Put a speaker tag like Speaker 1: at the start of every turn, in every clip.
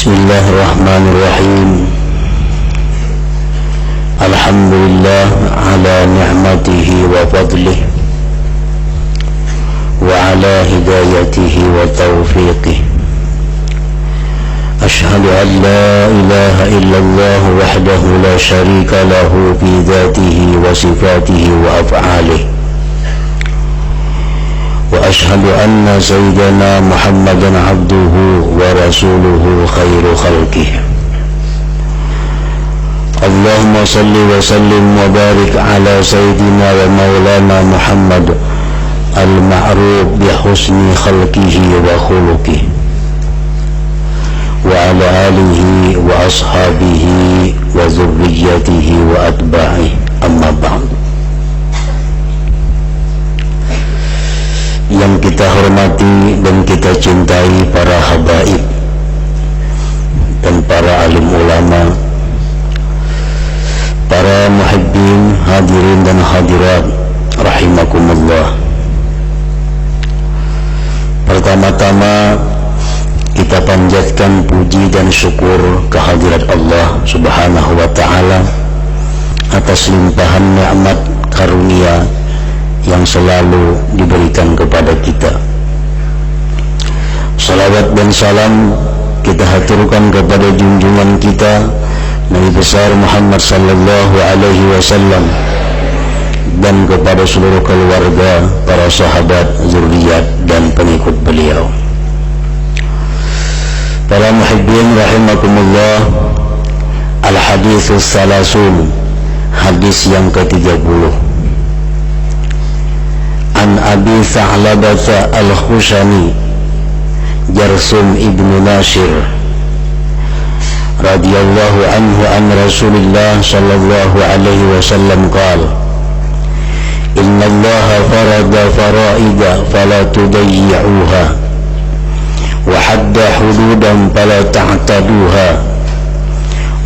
Speaker 1: Bismillahirrahmanirrahim. Alhamdulillah ala ni'matihi wa fadlihi wa ala hidayatihi wa taufiqihi. Ashhadu an la ilaha illallah wahdahu la syarika lahu fi dhatihi wa sifatihi wa af'alihi. Wa ashhadu anna sayyidana Muhammadan abduhu wa rasuluhu khairu khalqihi. Allahumma salli wa sallim wa barik ala sayyidina wa maulana Muhammad al-ma'ruf bi husni khalqihi wa khuluqihi wa ala alihi wa ashabihi wa dhurriyyatihi wa atba'ihi, amma ba'd. Yang kita hormati dan kita cintai para habaib dan para alim ulama, para muhibbin, hadirin dan hadirat rahimakumullah. Pertama-tama kita panjatkan puji dan syukur kehadirat Allah Subhanahu wa ta'ala atas limpahan nikmat karunia yang selalu diberikan kepada kita. Salawat dan salam kita haturkan kepada junjungan kita Nabi besar Muhammad sallallahu alaihi wasallam dan kepada seluruh keluarga, para sahabat, zuriat dan pengikut beliau. Para muhibbin rahimakumullah, al-haditsus salasun, hadis yang ke-30. An Abi Tha'labah al-Khushani Jarsum ibnu Nashir radhiyallahu anhu an Rasulillah sallallahu alaihi wasallam qala: Inna Allaha farada faraida fala tudayyi'uha wa hadda hududan fala ta'taduha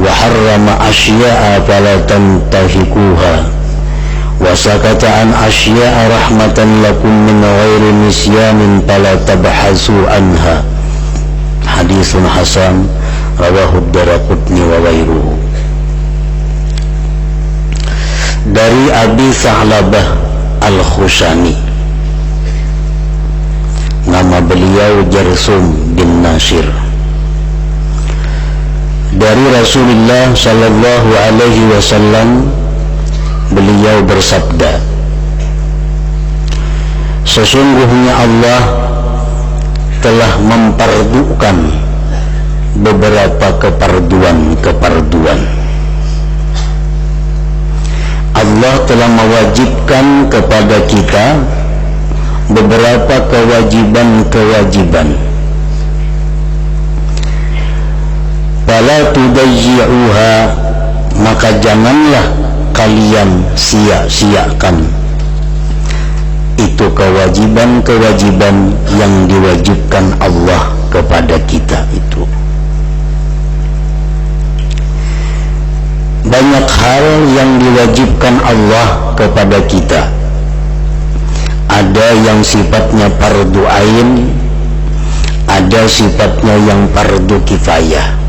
Speaker 1: wa harrama asya'a fala tantahikuha wa sakata an asya'a rahmatan lakum min ghairi nisyanin fala tabhasu anha. Haditsun hasan rawahu ad-Daraqutni wa ghairuhu. Dari Abi Tha'labah al-Khushani, nama beliau Jarsum bin Nashir, dari Rasulullah sallallahu alaihi wasallam, beliau bersabda, sesungguhnya Allah telah mempardukan beberapa keparduan. Allah telah mewajibkan kepada kita beberapa kewajiban. Fala tudayyi'uha, maka janganlah kalian sia-siakan itu kewajiban yang diwajibkan Allah kepada kita itu. Banyak hal yang diwajibkan Allah kepada kita. Ada yang sifatnya fardu ain, ada sifatnya yang fardu kifayah.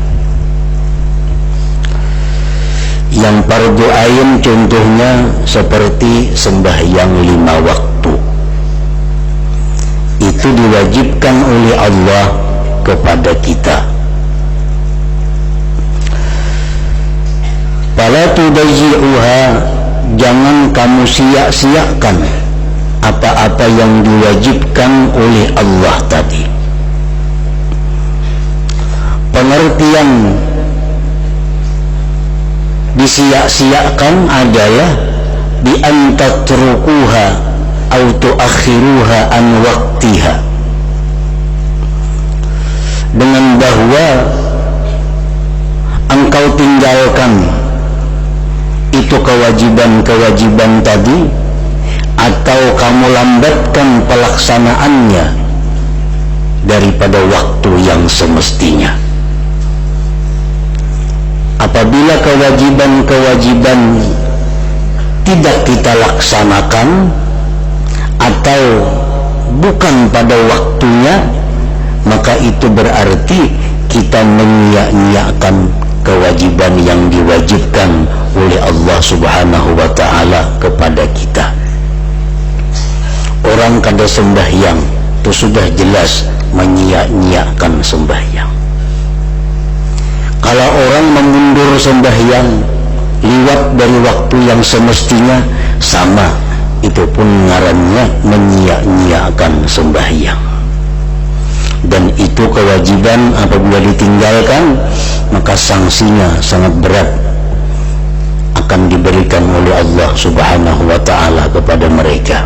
Speaker 1: Yang fardu ain contohnya seperti sembahyang 5 waktu. Itu diwajibkan oleh Allah kepada kita. Fala tudayyi'uha, jangan kamu sia-siakan apa-apa yang diwajibkan oleh Allah tadi. Pengertian disia-siakan adalah bi an tatrukuha au tuakhiruha an waqtiha, dengan bahwa engkau tinggalkan itu kewajiban tadi, atau kamu lambatkan pelaksanaannya daripada waktu yang semestinya. Apabila kewajiban tidak kita laksanakan atau bukan pada waktunya, maka itu berarti kita menyia-nyiakan kewajiban yang diwajibkan oleh Allah Subhanahu wa ta'ala kepada kita. Orang kada sembahyang itu sudah jelas menyia-nyiakan sembahyang. Kalau orang memundur sembahyang liwat dari waktu yang semestinya, sama, itu pun ngarannya menyia-nyiakan sembahyang. Dan itu kewajiban apabila ditinggalkan, maka sanksinya sangat berat akan diberikan oleh Allah Subhanahu wa ta'ala kepada mereka.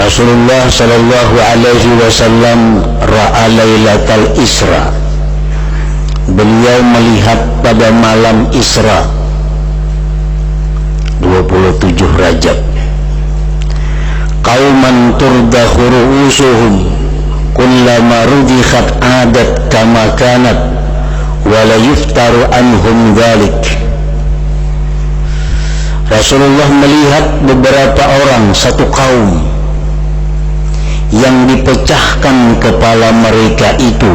Speaker 1: Rasulullah sallallahu alaihi wasallam ra'a lailatal Isra. Beliau melihat pada malam Isra 27 Rajab, qauman turdakhu ru'usuhum kullama rudikhat adat kama kanat wa la yuftaru anhum dhalik. Rasulullah melihat beberapa orang, satu kaum yang dipecahkan kepala mereka itu.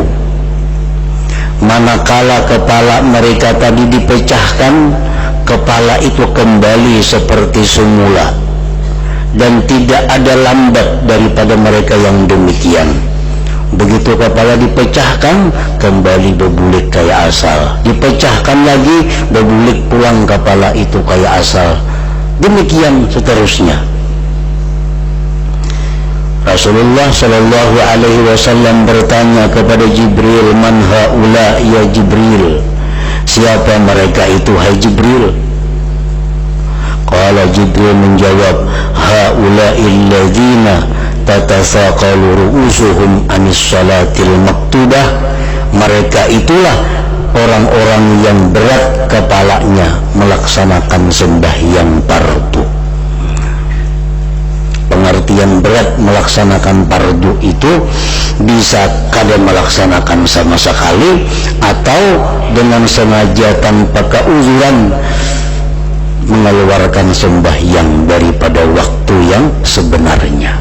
Speaker 1: Manakala kepala mereka tadi dipecahkan, kepala itu kembali seperti semula dan tidak ada lambat daripada mereka yang demikian. Begitu kepala dipecahkan, kembali berbulik kayak asal. Dipecahkan lagi, berbulik pulang kepala itu kayak asal. Demikian seterusnya. Rasulullah sallallahu alaihi wasallam bertanya kepada Jibril, "Man haula ya Jibril?" Siapa mereka itu hai Jibril? Qala Jibril menjawab, "Haula'il ladzina tatasaqalu ru'usuhum anis salatil maktubah." Mereka itulah orang-orang yang berat kepalanya melaksanakan sembahyang fardu. Pengertian berat melaksanakan fardu itu bisa kada melaksanakan sama sekali, atau dengan sengaja tanpa keuzuran mengeluarkan sembahyang daripada waktu yang sebenarnya.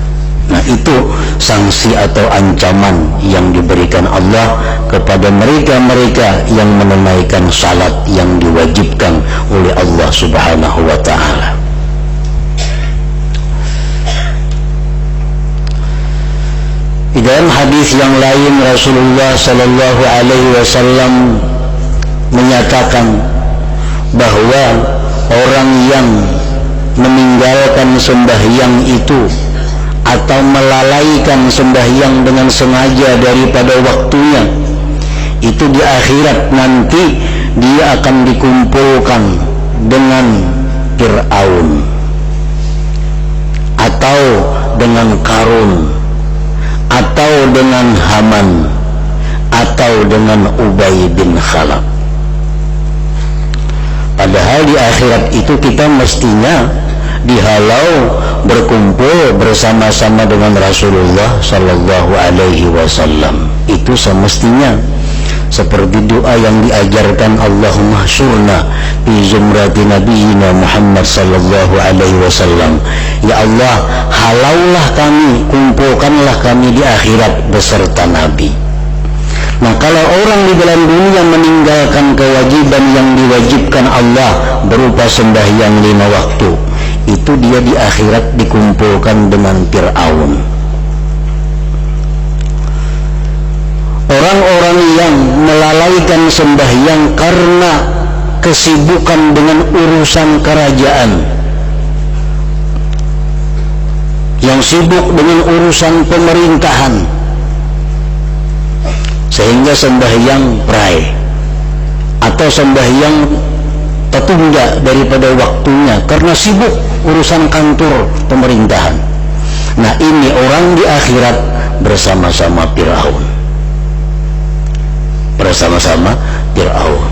Speaker 1: Nah, itu sanksi atau ancaman yang diberikan Allah kepada mereka-mereka yang menunaikan salat yang diwajibkan oleh Allah Subhanahu wa ta'ala. Di dalam hadis yang lain, Rasulullah sallallahu alaihi wasallam menyatakan bahwa orang yang meninggalkan sembahyang itu atau melalaikan sembahyang dengan sengaja daripada waktunya, itu di akhirat nanti dia akan dikumpulkan dengan Fir'aun atau dengan Qarun atau dengan Haman atau dengan Ubay bin Khalaf. Padahal di akhirat itu kita mestinya dihalau berkumpul bersama-sama dengan Rasulullah sallallahu alaihi wasallam. Itu semestinya seperti doa yang diajarkan, Allahumma syurna fi zumrati nabiyina Muhammad sallallahu alaihi wasallam. Ya Allah, halaulah kami, kumpulkanlah kami di akhirat beserta Nabi. Nah, kalau orang di dalam dunia meninggalkan kewajiban yang diwajibkan Allah berupa sembahyang 5 waktu, itu dia di akhirat dikumpulkan dengan Fir'aun. Orang-orang yang melalaikan sembahyang karena kesibukan dengan urusan kerajaan, yang sibuk dengan urusan pemerintahan, sehingga sembahyang prai atau sembahyang tertunda daripada waktunya karena sibuk urusan kantor pemerintahan. Nah, ini orang di akhirat bersama-sama Fir'aun. Bersama-sama Fir'aun.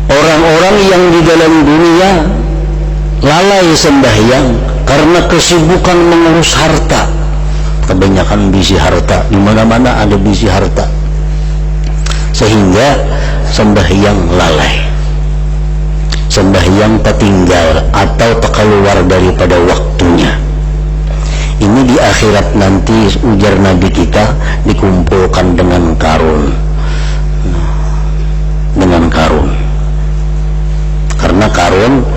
Speaker 1: Orang-orang yang di dalam dunia lalai sembahyang karena kesibukan mengurus harta. Kebanyakan bisi harta, di mana-mana ada bisi harta, sehingga sembahyang lalai. sembahyang tertinggal atau terkeluar daripada waktunya. Ini di akhirat nanti, ujar Nabi kita, dikumpulkan dengan karun. Dengan karun. Karena karun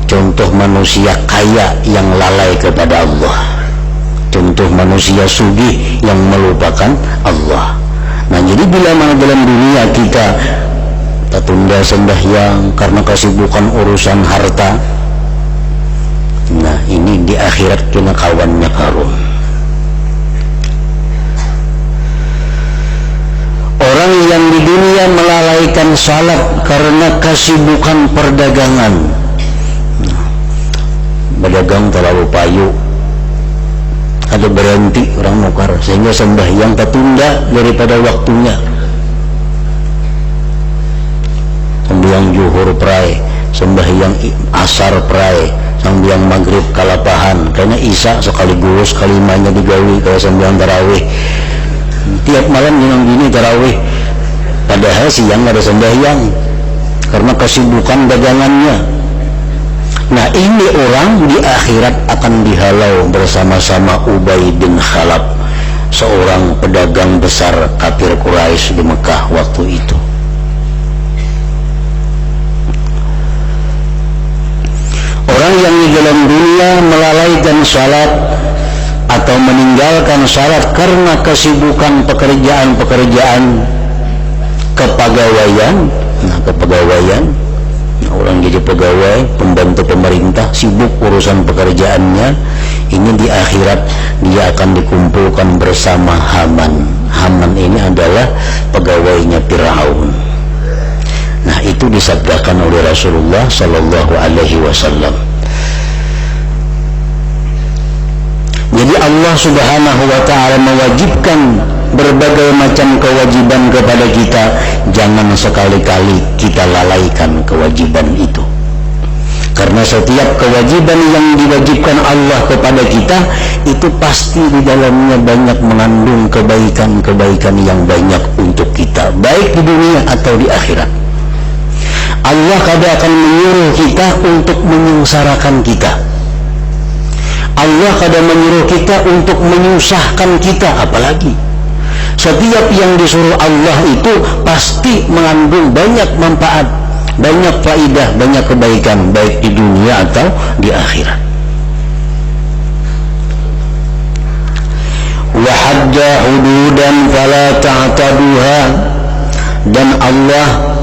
Speaker 1: contoh manusia kaya yang lalai kepada Allah, contoh manusia sugih yang melupakan Allah. Nah, jadi bila mana dalam dunia kita tertunda sembahyang karena kesibukan urusan harta, nah ini di akhirat kena kawannya karun. Orang yang di dunia melalaikan salat karena kesibukan perdagangan, berdagang terlalu payu, ada berhenti orang nukar sehingga sembahyang tertunda daripada waktunya. Sembahyang zuhur prai, sembahyang asar prai, sembahyang maghrib kalapahan, karena isya sekaligus kalimanya digawi kalau sembahyang tarawih. Tiap malam yang gini tarawih, padahal siang ada sembahyang karena kesibukan dagangannya. Nah, ini orang di akhirat akan dihalau bersama-sama Ubay bin Khalaf, seorang pedagang besar kafir Quraisy di Mekah waktu itu. Orang yang di dalam dunia melalaikan salat atau meninggalkan salat karena kesibukan pekerjaan-pekerjaan kepegawaian. Nah, kepegawaian, orang jadi pegawai, pembantu pemerintah, sibuk urusan pekerjaannya. Ini di akhirat dia akan dikumpulkan bersama Haman. Haman ini adalah pegawainya Firaun. Nah, itu disabdakan oleh Rasulullah Sallallahu Alaihi Wasallam. Jadi Allah Subhanahu wa Ta'ala mewajibkan berbagai macam kewajiban kepada kita. Jangan sekali-kali kita lalaikan kewajiban itu, karena setiap kewajiban yang diwajibkan Allah kepada kita itu pasti di dalamnya banyak mengandung kebaikan-kebaikan yang banyak untuk kita, baik di dunia atau di akhirat. Allah kadang akan menyuruh kita untuk menyengsarakan kita. Allah kadang menyuruh kita untuk menyusahkan kita. Apalagi setiap yang disuruh Allah itu pasti mengandung banyak manfaat, banyak faidah, banyak kebaikan, baik di dunia atau di akhirat. Wa hadda hududan fala ta'taduha, dan Allah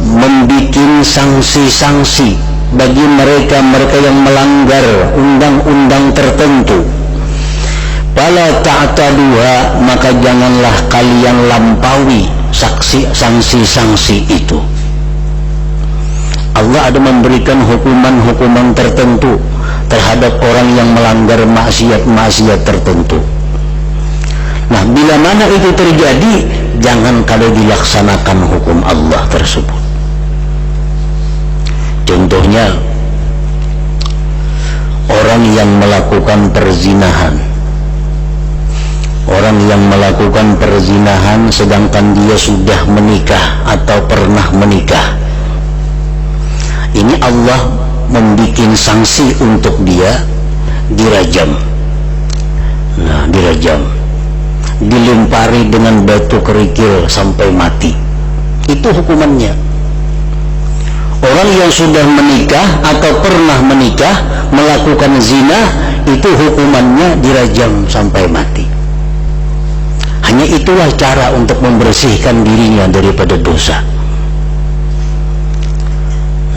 Speaker 1: membikin sanksi-sanksi bagi mereka yang melanggar undang-undang tertentu. Fala ta'taduha, maka janganlah kalian lampaui sanksi-sanksi itu. Allah ada memberikan hukuman-hukuman tertentu terhadap orang yang melanggar maksiat-maksiat tertentu. Nah, bila mana itu terjadi, jangan kalau dilaksanakan hukum Allah tersebut. Contohnya, orang yang melakukan perzinahan. Orang yang melakukan perzinahan sedangkan dia sudah menikah atau pernah menikah. Ini Allah membikin sanksi untuk dia, dirajam. Nah, dirajam, dilempari dengan batu kerikil sampai mati. Itu hukumannya. Orang yang sudah menikah atau pernah menikah melakukan zina, itu hukumannya dirajam sampai mati. Hanya itulah cara untuk membersihkan dirinya daripada dosa.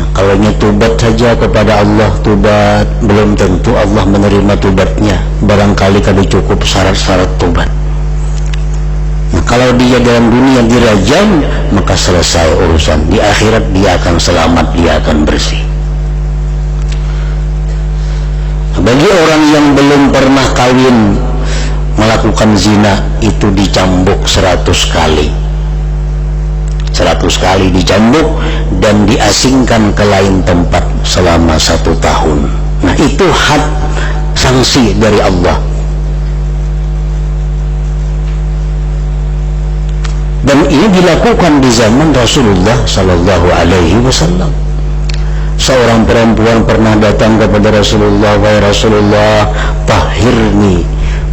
Speaker 1: Nah, kalau tobat saja kepada Allah, tobat, belum tentu Allah menerima tobatnya. Barangkali kalau cukup syarat-syarat tobat. Nah, kalau dia dalam dunia dirajam, maka selesai urusan. Di akhirat dia akan selamat, dia akan bersih. Bagi orang yang belum pernah kawin, melakukan zina, itu dicambuk 100 kali. 100 kali dicambuk dan diasingkan ke lain tempat selama 1 tahun. Nah, itu had, sanksi dari Allah. Dan ini dilakukan di zaman Rasulullah Sallallahu Alaihi Wasallam. Seorang perempuan pernah datang kepada Rasulullah, "Wahai Rasulullah, tahhirni,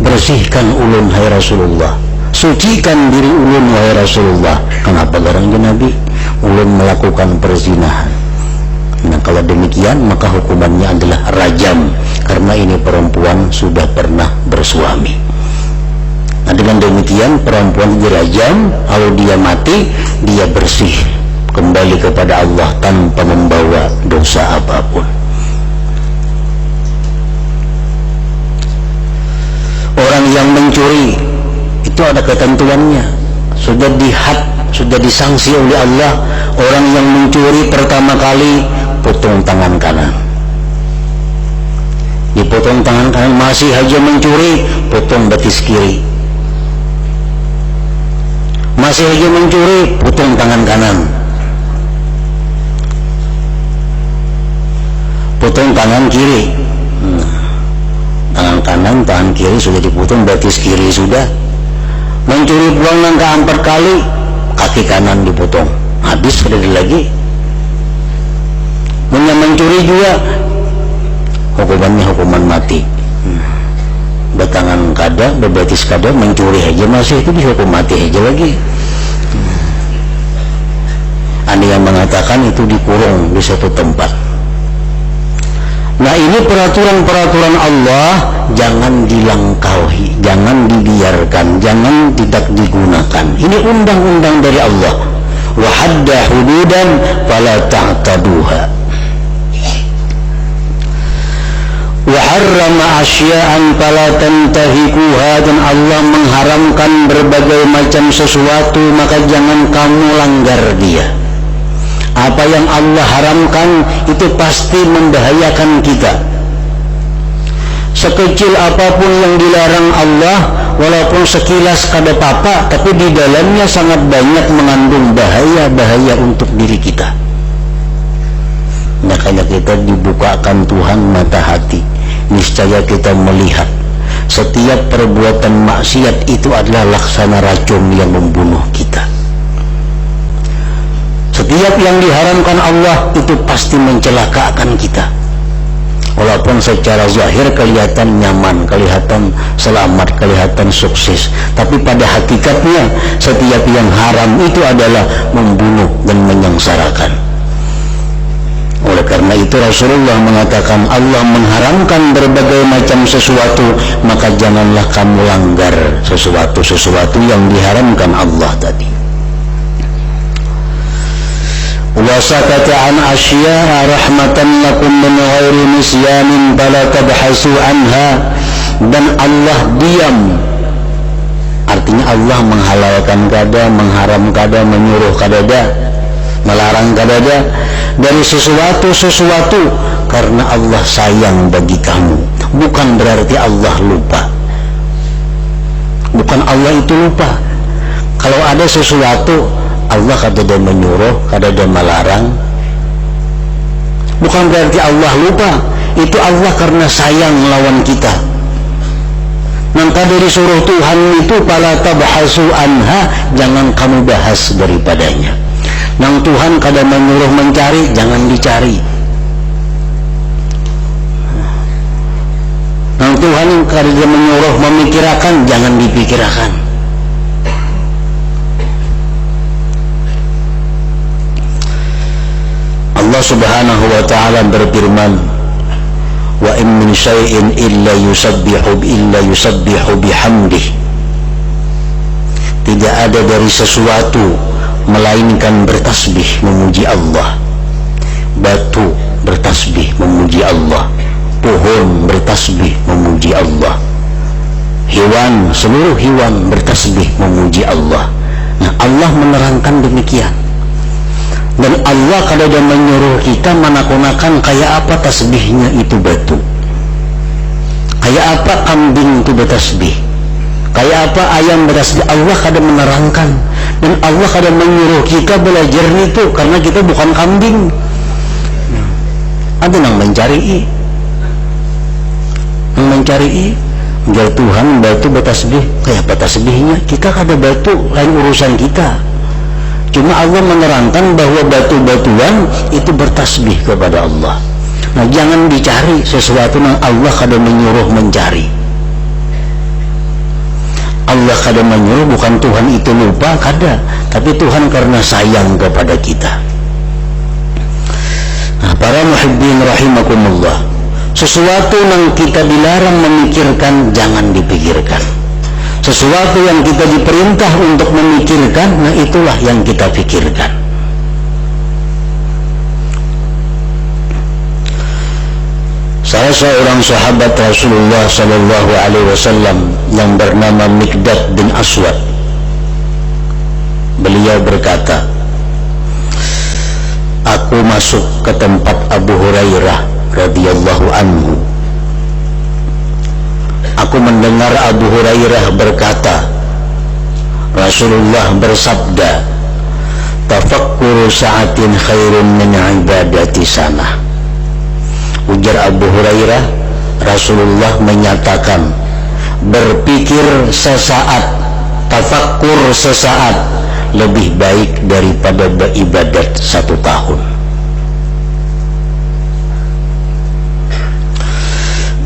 Speaker 1: bersihkan ulun hai Rasulullah, sucikan diri ulun wahai Rasulullah." Kenapa garangnya Nabi? Ulun melakukan perzinahan. Nah, kalau demikian maka hukumannya adalah rajam, karena ini perempuan sudah pernah bersuami. Nah, dengan demikian perempuan dirajam, kalau dia mati dia bersih kembali kepada Allah tanpa membawa dosa apapun. Orang yang mencuri itu ada ketentuannya, sudah dihad, sudah disangsi oleh Allah. Orang yang mencuri pertama kali potong tangan kanan, dipotong tangan kanan. Masih aja mencuri, potong betis kiri. Masih aja mencuri, potong tangan kanan, potong tangan kiri. Tangan kanan, tangan kiri sudah dipotong, betis kiri sudah. Mencuri buang nangka 4 kali, kaki kanan dipotong, habis sudah lagi. Mencuri juga hukumannya hukuman mati. Bertangan kada, berbetis kada, mencuri aja masih itu dihukum mati aja lagi. Ada yang mengatakan itu dikurung di satu tempat. Nah, ini peraturan-peraturan Allah jangan dilangkaui, jangan dibiarkan, jangan tidak digunakan. Ini undang-undang dari Allah. Wa hadda hududan fala ta'taduha. Wa harrama asya'an fala tantahikuha. Dan Allah mengharamkan berbagai macam sesuatu, maka jangan kamu langgar dia. Apa yang Allah haramkan itu pasti membahayakan kita. Sekecil apapun yang dilarang Allah, walaupun sekilas kada apa-apa, tapi di dalamnya sangat banyak mengandung bahaya-bahaya untuk diri kita. Makanya kita dibukakan Tuhan mata hati, niscaya kita melihat setiap perbuatan maksiat itu adalah laksana racun yang membunuh kita. Setiap yang diharamkan Allah itu pasti mencelakakan kita. Walaupun secara zahir kelihatan nyaman, kelihatan selamat, kelihatan sukses, tapi pada hakikatnya setiap yang haram itu adalah membunuh dan menyengsarakan. Oleh karena itu Rasulullah mengatakan, Allah mengharamkan berbagai macam sesuatu, maka janganlah kamu langgar sesuatu yang diharamkan Allah tadi. Wa sakata an asya'a rahmatan lakum min ghairi nisyanin fala tabhasu anha. Dan Allah diam, artinya Allah menghalalkan kada, mengharam kada, menyuruh kada, melarang kada dari sesuatu karena Allah sayang bagi kamu. Bukan berarti Allah lupa, bukan Allah itu lupa. Kalau ada sesuatu Allah kada menyuruh, kada melarang, bukan berarti Allah lupa. Itu Allah karena sayang melawan kita. Maka dari suruh Tuhan itu fala tabhasu anha, jangan kamu bahas daripadanya. Nang Tuhan kada menyuruh mencari, jangan dicari. Nang Tuhan kada menyuruh memikirkan, jangan dipikirkan. Allah Subhanahu wa ta'ala berfirman, wa in min syai'in illa yusabbihu bihamdih. Tidak ada dari sesuatu melainkan bertasbih memuji Allah. Batu bertasbih memuji Allah, pohon bertasbih memuji Allah, hewan, seluruh hewan bertasbih memuji Allah. Nah, Allah menerangkan demikian. Dan Allah kalau dia menyuruh kita menakunakan kayak apa tasbihnya itu batu, kayak apa kambing itu bertasbih, kayak apa ayam bertasbih. Allah kadang menerangkan, dan Allah kadang menyuruh kita belajar itu karena kita bukan kambing. Ada yang mencari menjadi Tuhan batu bertasbih, kayak apa tasbihnya. Kita kada batu, lain urusan kita. Cuma Allah menerangkan bahwa batu-batuan itu bertasbih kepada Allah. Nah, jangan dicari sesuatu yang Allah kada menyuruh mencari. Allah kada menyuruh, bukan Tuhan itu lupa, kada, tapi Tuhan karena sayang kepada kita. Nah, para muhibbin rahimakumullah, sesuatu yang kita dilarang memikirkan jangan dipikirkan. Sesuatu yang kita diperintah untuk memikirkan, nah itulah yang kita pikirkan. Salah seorang sahabat Rasulullah Sallallahu Alaihi Wasallam yang bernama Miqdad bin Aswad, beliau berkata, aku masuk ke tempat Abu Hurairah radhiyallahu anhu. Aku mendengar Abu Hurairah berkata, Rasulullah bersabda, tafakkuru sa'atin khairun min ibadati sanah. Ujar Abu Hurairah, Rasulullah menyatakan, berpikir sesaat, tafakkur sesaat lebih baik daripada beribadat 1 tahun.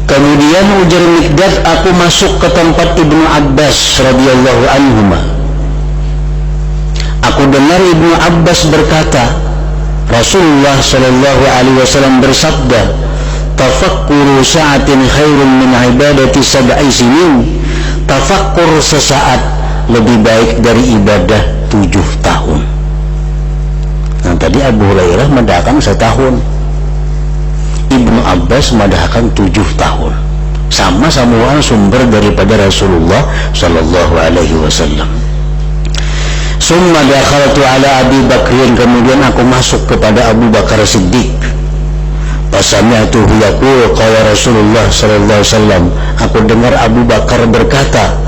Speaker 1: Kemudian ujar Miqdad, aku masuk ke tempat Ibnu Abbas radhiyallahu anhuma. Aku dengar Ibnu Abbas berkata, Rasulullah sallallahu alaihi wasallam bersabda, tafakkuru sa'atin khairun min ibadati 7 sinin. Tafakkur sesaat lebih baik dari ibadah 7 tahun. Nah, tadi Abu Hurairah mendahkan 1 tahun, Ibnu Abbas madahkan 7 tahun. Sama-sama sumber daripada Rasulullah sallallahu alaihi wasallam. Summa dakhaltu ala Abi Bakrin, kemudian aku masuk kepada Abu Bakar Siddiq. Fasami'tuhu yaqul qala Rasulullah sallallahu alaihi wasallam, aku dengar Abu Bakar berkata,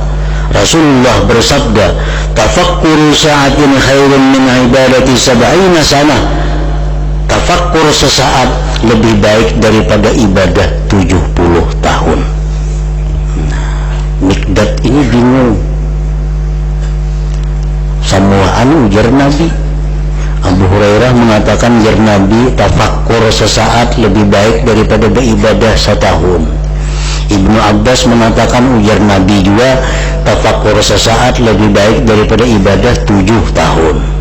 Speaker 1: Rasulullah bersabda, tafakkuru sa'atin khairun min ibadati 70 sanah. Tafakkur sesaat lebih baik daripada ibadah 70 tahun. Miqdad ini bingung. Samuaan ujar Nabi. Abu Hurairah mengatakan ujar Nabi, tafakkur sesaat lebih baik daripada beribadah 1 tahun. Ibnu Abbas mengatakan ujar Nabi juga, tafakkur sesaat lebih baik daripada ibadah 7 tahun.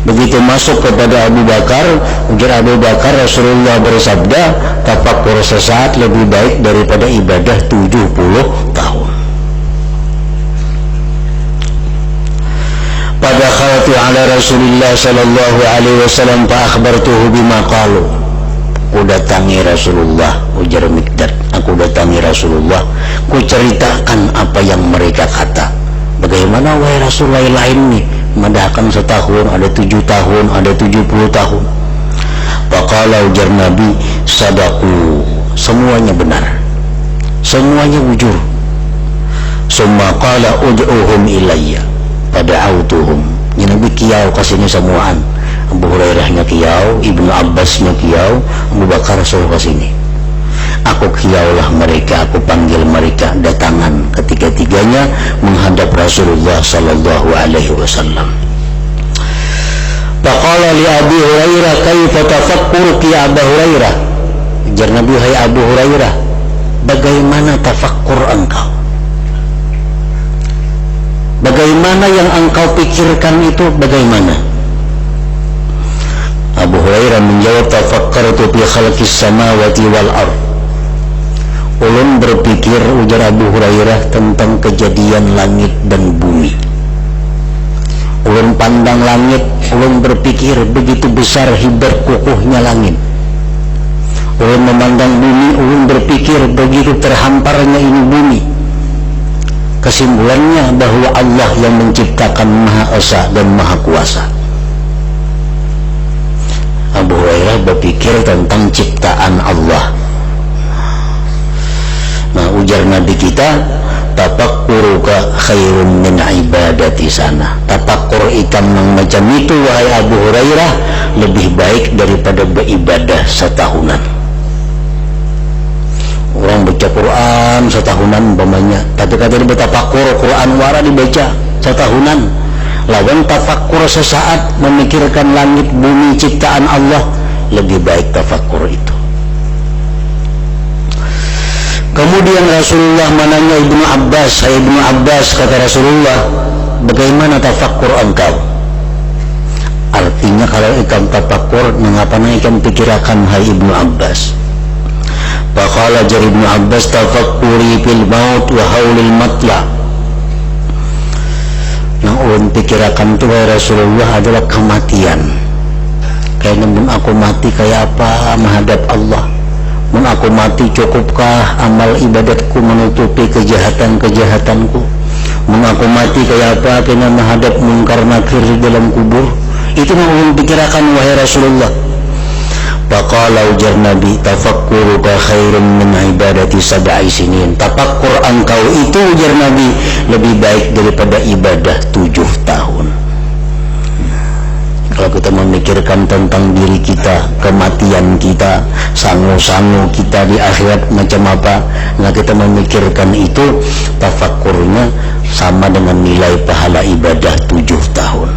Speaker 1: Begitu masuk kepada Abu Bakar, ujar Abu Bakar, Rasulullah bersabda, tafakkur sesaat lebih baik daripada ibadah 70 tahun. Pada khalatu ala Rasulullah sallallahu alaihi wasallam fa akhbartuhu bima qalu. Aku datangi Rasulullah, ujar Miqdad, aku datangi Rasulullah, ku ceritakan apa yang mereka kata. Bagaimana wahai Rasulullah, lain nih, madahkan 1 tahun, ada 7 tahun, ada 70 tahun. Faqala, ujar Nabi, sadaku, semuanya benar, semuanya jujur. Summa qala ud'uhum ilayya, pada'autuhum. Ya Nabi kiyau kasihnya semuaan. Abu Hurairahnya kiyau, Ibnu Abbasnya kiyau, Abu Bakar suruh kasini. Aku kiyaulah mereka, aku panggil mereka datangan, ketiga-tiganya menghadap Rasulullah sallallahu alaihi wasallam. Faqala li Abi Hurairah, kaifa tafakkuruka ya Abu Hurairah? Ujar Nabi, hai Abu Hurairah, bagaimana tafakkur engkau? Bagaimana yang engkau pikirkan itu bagaimana? Abu Hurairah menjawab, tafakkartu fi khalqis samawati wal ardh. Ulun berpikir, ujar Abu Hurairah, tentang kejadian langit dan bumi. Ulun pandang langit, ulun berpikir begitu besar hebat kokohnya langit. Ulun memandang bumi, ulun berpikir begitu terhamparnya ini bumi. Kesimpulannya bahwa Allah yang menciptakan Maha Esa dan Maha Kuasa. Abu Hurairah berpikir tentang ciptaan Allah. Nah, ujar Nabi kita, tafakkuruka khairun min ibadati sana. Tafakkur ikan yang macam itu wahai Abu Hurairah lebih baik daripada beribadah 1 tahunan. Orang baca Quran 1 tahunan umpamanya, tapi kata dia bertafakkur Quran wara dibaca 1 tahunan. lawan tafakkur sesaat memikirkan langit bumi ciptaan Allah, lebih baik tafakkur itu. Kemudian Rasulullah menanya Ibnu Abbas, "Hai Ibnu Abbas," kata Rasulullah, "bagaimana tafakkur engkau?" Artinya kalau ikan tafakkur, mengapa ikan pikirakan, hai Ibnu Abbas? Faqala jar Ibnu Abbas, "tafakkuri fil maut wa haulil matla." Yang ulun pikirakan itu Rasulullah adalah kematian. Kayaknya mun aku mati kayak apa menghadap Allah? Mun aku mati cukupkah amal ibadatku menutupi kejahatan-kejahatanku? Mun aku mati kayak apa kena menghadap mungkar nakir di dalam kubur? Itu yang ulun pikirkan wahai Rasulullah. Faqala ujar Nabi, "tafakkuruka khairun min ibadati sab'i sinin." Tafakkur engkau itu ujar Nabi lebih baik daripada ibadah 7 tahun. Kalau kita memikirkan tentang diri kita, kematian kita, sangu-sangu kita di akhirat macam apa, nah kita memikirkan itu, tafakkurnya sama dengan nilai pahala ibadah 7 tahun.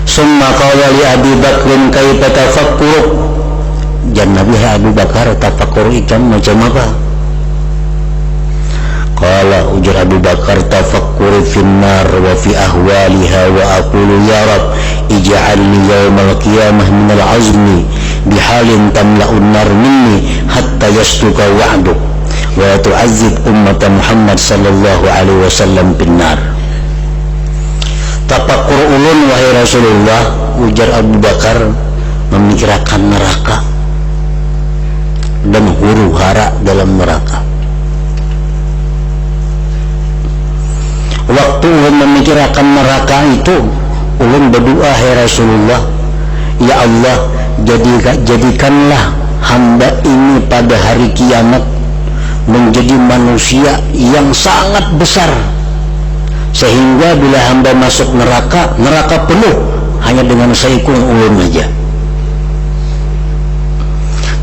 Speaker 1: Summa qala li Abi Bakrin kaifa tafakkuruk. Dan Nabi Abu Bakar, tafakkur itu macam apa? Qala ujar Abu Bakar, tafakkuri finnar wa fi ahwaliha wa aqulu ya Rab ij'alni yawmal qiyamah minal azmi bihalin tamla'un nar minni hatta yastuka wa'duk wa tu'azzib ummata Muhammad sallallahu alaihi wasallam binnar. Tafakkur ulun wahai Rasulullah, ujar Abu Bakar, memikirkan neraka dan huru hara dalam neraka. Waktu ulun memikirkan neraka itu, ulun berdoa, hai Rasulullah, ya Allah, jadikanlah hamba ini pada hari kiamat menjadi manusia yang sangat besar, sehingga bila hamba masuk neraka, neraka penuh hanya dengan seikung ulun saja.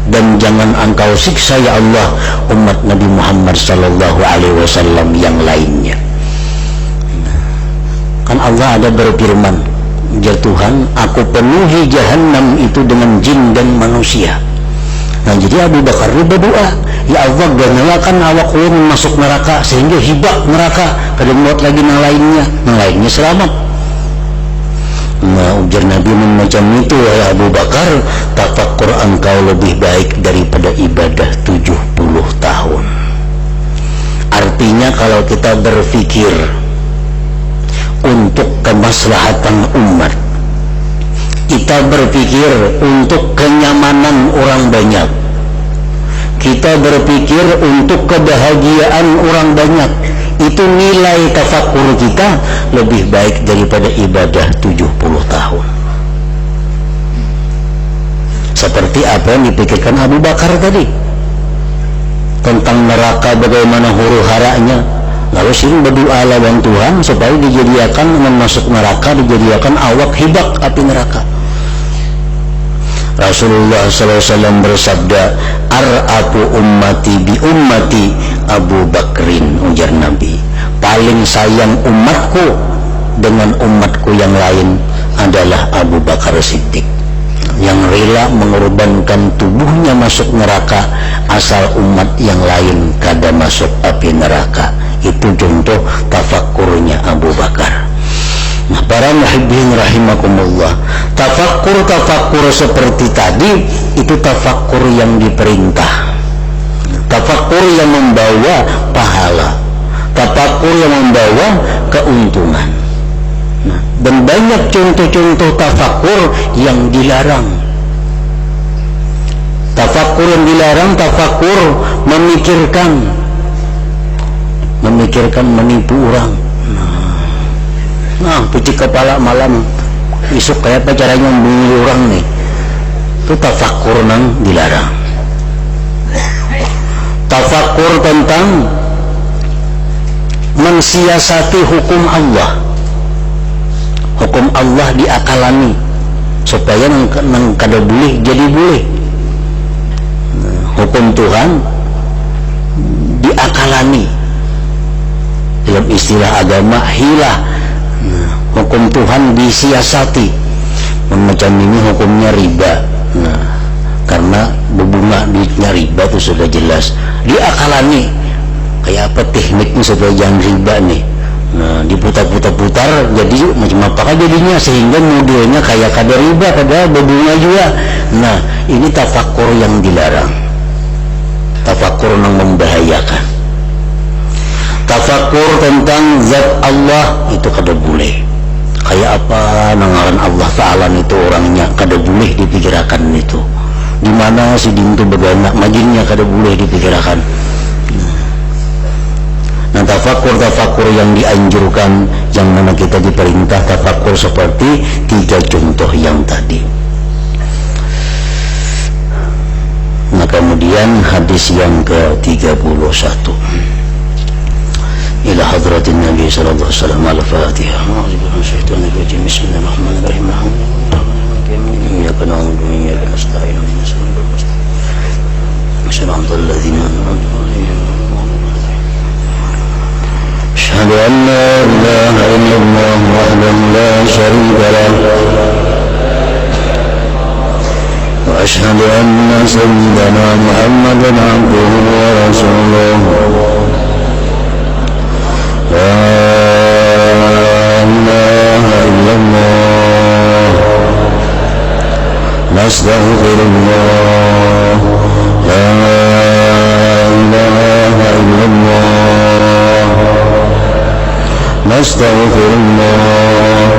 Speaker 1: Dan jangan engkau siksa ya Allah umat Nabi Muhammad sallallahu alaihi wasallam yang lainnya. Kan Allah ada berfirman, ya Tuhan, aku penuhi jahanam itu dengan jin dan manusia. Nah jadi Abu Bakar berdoa, ya Allah, ganalakan awak ulun masuk neraka sehingga hibak neraka, kada muat lagi yang lainnya selamat. Nah ujar Nabi macam itu, ya Abu Bakar, tafakkur engkau lebih baik daripada ibadah 70 tahun. Artinya kalau kita berpikir untuk kemaslahatan umat, kita berpikir untuk kenyamanan orang banyak, kita berpikir untuk kebahagiaan orang banyak, itu nilai tafakkur kita lebih baik daripada ibadah 70 tahun. Seperti apa yang dipikirkan Abu Bakar tadi tentang neraka, bagaimana huru haranya, lalu sering berdoa lawan Tuhan supaya dijadikan masuk neraka, dijadikan awak hibak api neraka. Rasulullah SAW bersabda, "Ar'afu ummati bi ummati Abu Bakrin," ujar Nabi, paling sayang umatku dengan umatku yang lain adalah Abu Bakar Siddiq, yang rela mengorbankan tubuhnya masuk neraka asal umat yang lain kada masuk api neraka. Itu contoh tafakkurnya Abu Bakar. Nah para muhibbin rahimakumullah, tafakkur seperti tadi itu tafakkur yang diperintah, tafakkur yang membawa pahala, tafakkur yang membawa keuntungan. Nah, dan banyak contoh-contoh tafakkur yang dilarang. Tafakkur yang dilarang, tafakkur memikirkan menipu orang. Nah, puji kepala malam isuk kayak apa caranya membunuh orang nih, itu tafakkur nang dilarang. Tafakkur tentang mensiasati hukum Allah, hukum Allah diakalani supaya nang kada boleh jadi boleh, hukum Tuhan diakalani, dalam istilah agama hilah. hukum Tuhan disiasati. Macam ini hukumnya riba. Nah, karena berbunga duitnya riba itu sudah jelas. Diakalani kayak apa tekniknya supaya jangan riba nih. Nah, diputar-putar jadi macam apakah jadinya sehingga modelnya kayak kada riba, kada berbunga juga. Nah, ini tafakur yang dilarang. Tafakur yang membahayakan. Tafakur tentang zat Allah itu kada boleh. Kayak apa nangaran Allah Ta'ala itu orangnya kada boleh dipikirkan itu. Di mana si dintu bagaimana majinnya kada boleh dipikirkan. Nah, tafakur yang dianjurkan, yang mana kita diperintah tafakur seperti 3 contoh yang tadi. Nah, kemudian hadis yang ke-31 ila hadratin Nabi sallallahu alaihi wasallam al-Fatihah. Bismillahirrahmanirrahim. Iyyaka na'budu wa iyyaka nasta'in. Shiratal ladzina an'amta 'alaihim. Asyhadu an la ilaha illallah wahdahu la syarika lahu wa asyhadu anna sayyidana Muhammadan 'abduhu wa rasuluhu. La ilaha illallah nastaghfirullah. La ilaha illallah nastaghfirullah.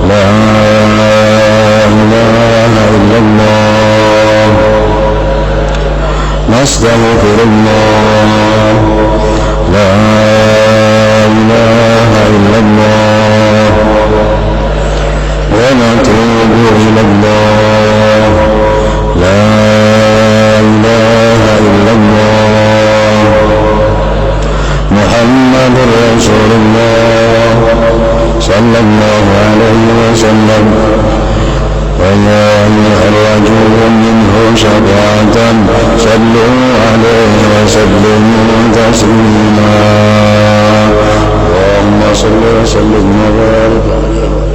Speaker 1: La ilaha illallah nastaghfirullah. La ilaha illallah wa natubu ilallah. La ilaha illallah Muhammadur Rasulullah sallallahu alaihi wasallam. Wa ya ayyuhal rajul minhu syafa'atan sallu alaihi wa sallimu taslima. Allahumma salli wa sallim wa barik alaihi.